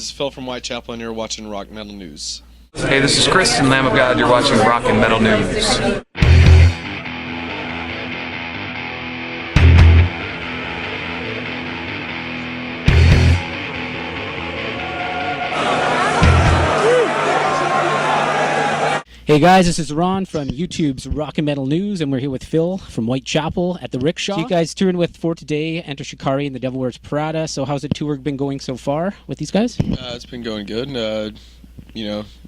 This is Phil from Whitechapel, and you're watching RockAndMetalNewz. Hey, this is Chris and Lamb of God. You're watching Rock and Metal News. Hey guys, this is Ron from YouTube's Rock and Metal News, and we're here with Phil from Whitechapel at the Rickshaw. So you guys touring with for today, Enter Shikari and the Devil Wears Prada. So how's the tour been going so far with these guys? It's been going good.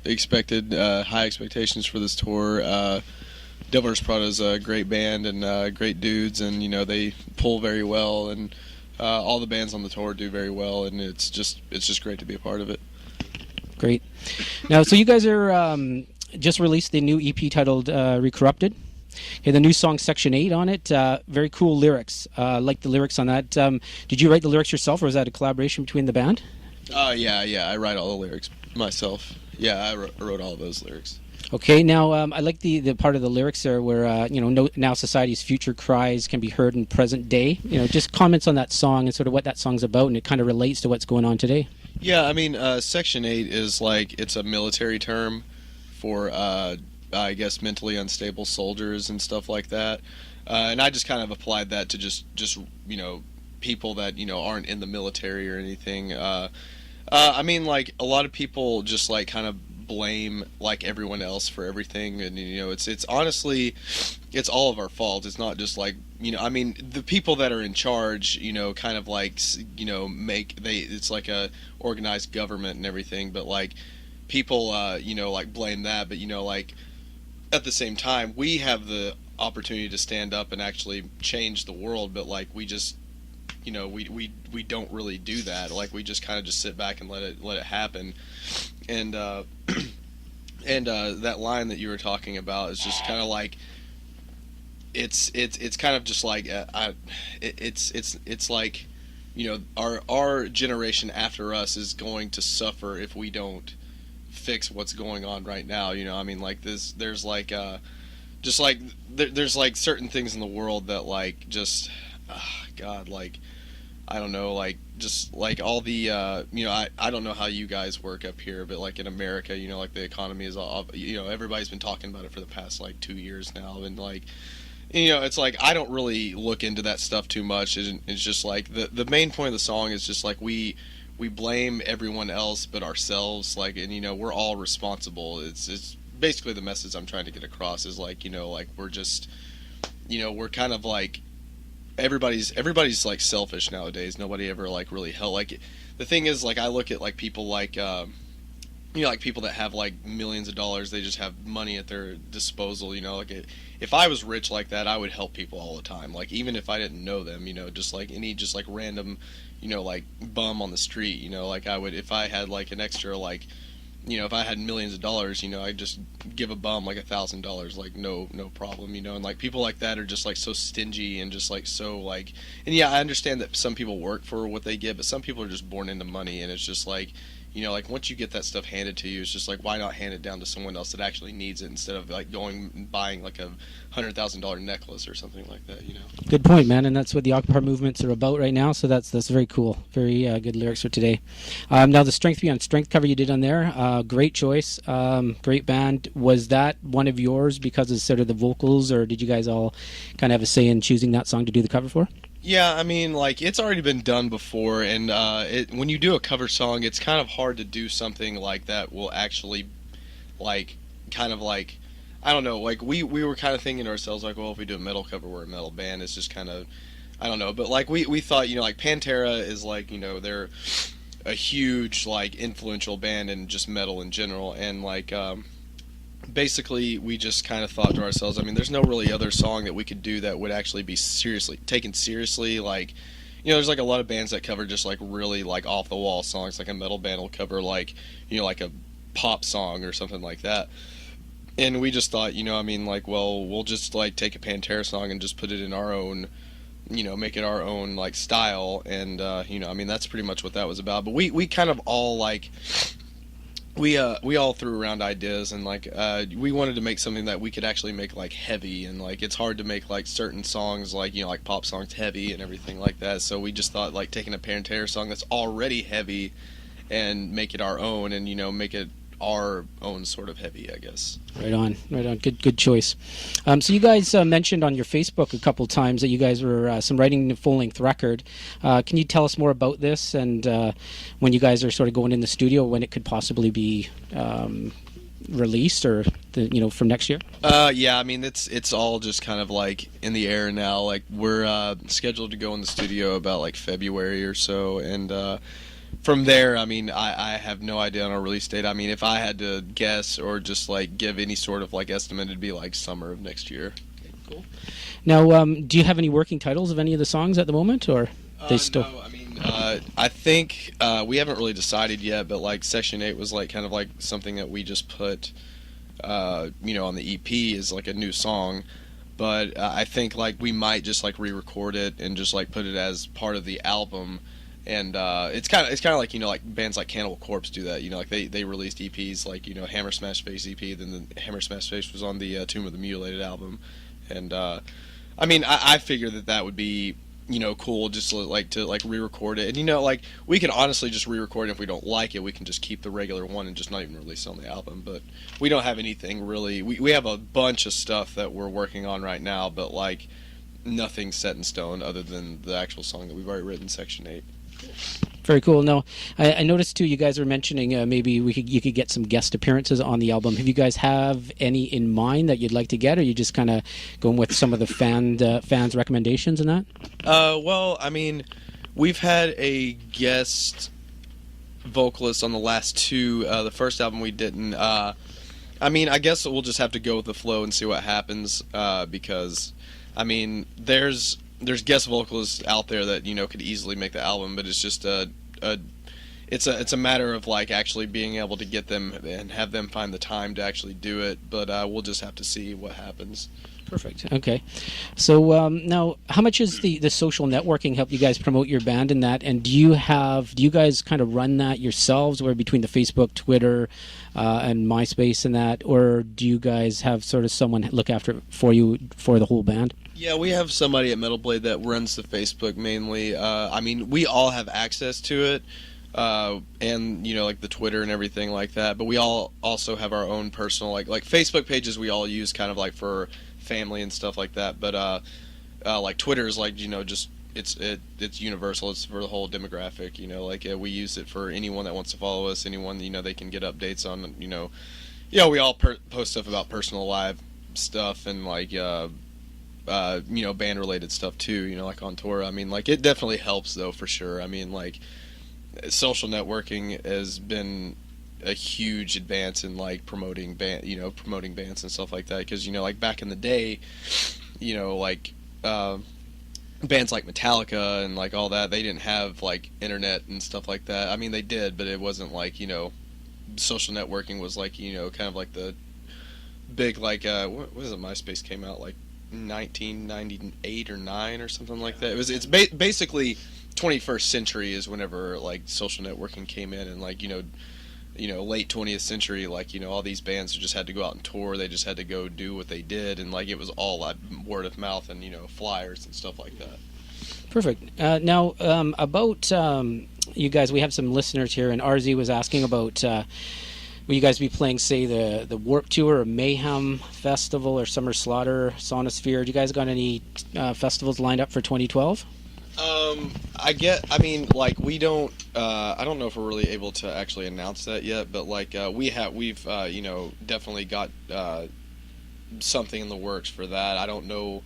Expected high expectations for this tour. Devil Wears Prada is a great band and great dudes, and they pull very well, and all the bands on the tour do very well, and it's just great to be a part of it. Great. Now, so you guys are just released the new EP titled Recorrupted. Okay, the new song Section 8 on it. Very cool lyrics. Like the lyrics on that. Did you write the lyrics yourself, or was that a collaboration between the band? Yeah. I write all the lyrics myself. Yeah, I wrote all of those lyrics. Okay, now I like the part of the lyrics there where now society's future cries can be heard in present day. Just comments on that song and sort of what that song's about, and it kind of relates to what's going on today. Yeah, I mean, Section 8 is it's a military term for I guess mentally unstable soldiers and stuff like that, and I just kind of applied that to just people that aren't in the military or anything. I mean, a lot of people just kind of blame everyone else for everything, and it's honestly it's all of our fault. It's not just I mean, the people that are in charge kind of it's like a organized government and everything, but people blame that, but at the same time we have the opportunity to stand up and actually change the world, but we just we don't really do that. We just kind of just sit back and let it happen. And and that line that you were talking about is just kind of it's kind of just it's our generation after us is going to suffer if we don't fix what's going on right now. I mean, there's there's certain things in the world that just God, I don't know, just all the I don't know how you guys work up here, but in America, the economy is all, everybody's been talking about it for the past 2 years now, and it's I don't really look into that stuff too much. It's just the main point of the song is just we blame everyone else but ourselves, and we're all responsible. It's basically the message I'm trying to get across is we're just we're kind of everybody's selfish nowadays. Nobody ever really help. The thing is, I look at people people that have millions of dollars. They just have money at their disposal. If I was rich like that, I would help people all the time. Even if I didn't know them, just any random bum on the street. I would, if I had an extra if I had millions of dollars, I'd just give a bum $1,000, no problem, and people like that are just so stingy and just so and yeah, I understand that some people work for what they get, but some people are just born into money, and it's just once you get that stuff handed to you, it's just why not hand it down to someone else that actually needs it instead of going and buying a $100,000 necklace or something like that. Good point, man, and that's what the Occupy movements are about right now. So that's very cool. Very good lyrics for today. Now the Strength Beyond Strength cover you did on there, great choice, great band. Was that one of yours because of sort of the vocals, or did you guys all kind of have a say in choosing that song to do the cover for? Yeah, I mean, it's already been done before, and when you do a cover song, it's kind of hard to do something like that will actually, I don't know, we were kind of thinking to ourselves, well, if we do a metal cover, we're a metal band, it's just kind of, I don't know, but we thought, Pantera is they're a huge, influential band in just metal in general, and basically we just kind of thought to ourselves, I mean, there's no really other song that we could do that would actually be taken seriously. There's a lot of bands that cover just really off the wall songs, a metal band will cover a pop song or something like that. And we just thought, well, we'll just take a Pantera song and just put it in our own, make it our own style, and that's pretty much what that was about. But we kind of all we all threw around ideas, and we wanted to make something that we could actually make heavy, and it's hard to make certain songs pop songs heavy and everything like that. So we just thought taking a Pantera song that's already heavy and make it our own, and make it our own sort of heavy, I guess. Right on. Good choice. So you guys mentioned on your Facebook a couple times that you guys were writing a full-length record. Can you tell us more about this, and when you guys are sort of going in the studio, when it could possibly be released, or from next year? Yeah, I mean it's all just kind of like in the air now. Like we're scheduled to go in the studio about like February or so, and from there, I mean, I have no idea on our release date. I mean, if I had to guess or just like give any sort of like estimate, it'd be like summer of next year. Okay, cool. Now, do you have any working titles of any of the songs at the moment, or they still? No, I mean, I think we haven't really decided yet, but like Section 8 was like kind of like something that we just put, on the EP as like a new song. But I think like we might just like re-record it and just like put it as part of the album. And it's kind of like like bands like Cannibal Corpse do that. Like they released EPs like Hammer Smash Face EP. Then the Hammer Smash Face was on the Tomb of the Mutilated album. And I mean I figure that would be cool just to re-record it. And like we can honestly just re-record it. If we don't like it, we can just keep the regular one and just not even release it on the album. But we don't have anything really. We have a bunch of stuff that we're working on right now, but like nothing set in stone other than the actual song that we've already written, Section 8. Very cool. No, I noticed too. You guys were mentioning maybe you could get some guest appearances on the album. Have you guys have any in mind that you'd like to get, or are you just kind of going with some of the fans' recommendations and that? Well, I mean, we've had a guest vocalist on the last two. The first album we didn't. I mean, I guess we'll just have to go with the flow and see what happens. Because, I mean, there's guest vocalists out there that could easily make the album, but it's just it's a matter of like actually being able to get them and have them find the time to actually do it. But we'll just have to see what happens. Perfect. Okay. So now, how much is the social networking help you guys promote your band in that? And do you guys kind of run that yourselves, where between the Facebook, Twitter, and MySpace and that, or do you guys have sort of someone look after it for you for the whole band? Yeah, we have somebody at Metal Blade that runs the Facebook mainly. I mean, we all have access to it, and like the Twitter and everything like that. But we all also have our own personal like Facebook pages. We all use kind of like for family and stuff like that. But like Twitter is like just it's universal. It's for the whole demographic. We use it for anyone that wants to follow us. Anyone they can get updates on. We all post stuff about personal live stuff and like. Band related stuff too, like on tour. I mean, like it definitely helps though, for sure. I mean, like social networking has been a huge advance in like promoting bands and stuff like that. Because like back in the day, like bands like Metallica and like all that, they didn't have like internet and stuff like that. I mean, they did, but it wasn't like social networking was like kind of like the big like what was it? MySpace came out like 1998 or 9 or something like that. It's basically 21st century is whenever like social networking came in, and like late 20th century, like all these bands just had to go out and tour. They just had to go do what they did, and like it was all like word of mouth and flyers and stuff like that. Perfect. Now about you guys, we have some listeners here, and RZ was asking about will you guys be playing, say, the Warped Tour or Mayhem Festival or Summer Slaughter, Sonosphere? Do you guys got any festivals lined up for 2012? I mean, like we don't. I don't know if we're really able to actually announce that yet, but like we've definitely got something in the works for that. I don't know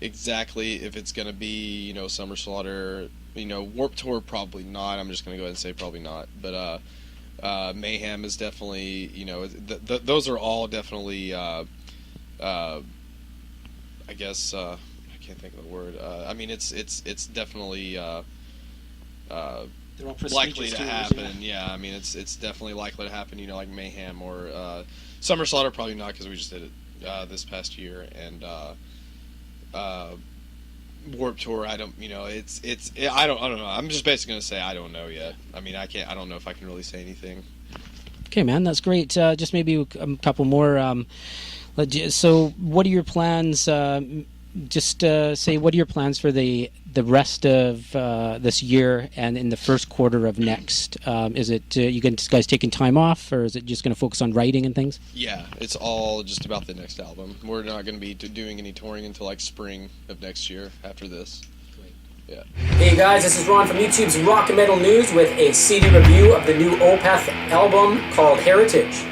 exactly if it's going to be Summer Slaughter, Warped Tour, probably not. I'm just going to go ahead and say probably not, but. Mayhem is definitely, those are all definitely, I guess, I can't think of the word. I mean, it's definitely likely to happen. Yeah, I mean, it's definitely likely to happen. Like Mayhem or Summer Slaughter, probably not, because we just did it this past year, and Warped Tour, I don't, I don't know. I'm just basically gonna say I don't know yet. I mean, I don't know if I can really say anything. Okay, man, that's great. Just maybe a couple more. So, what are your plans just say, what are your plans for the rest of this year and in the first quarter of next? Is it you guys taking time off, or is it just going to focus on writing and things? Yeah, it's all just about the next album. We're not going to be doing any touring until like spring of next year after this. Yeah. Hey guys, this is Ron from YouTube's Rock and Metal News with a CD review of the new Opeth album called Heritage.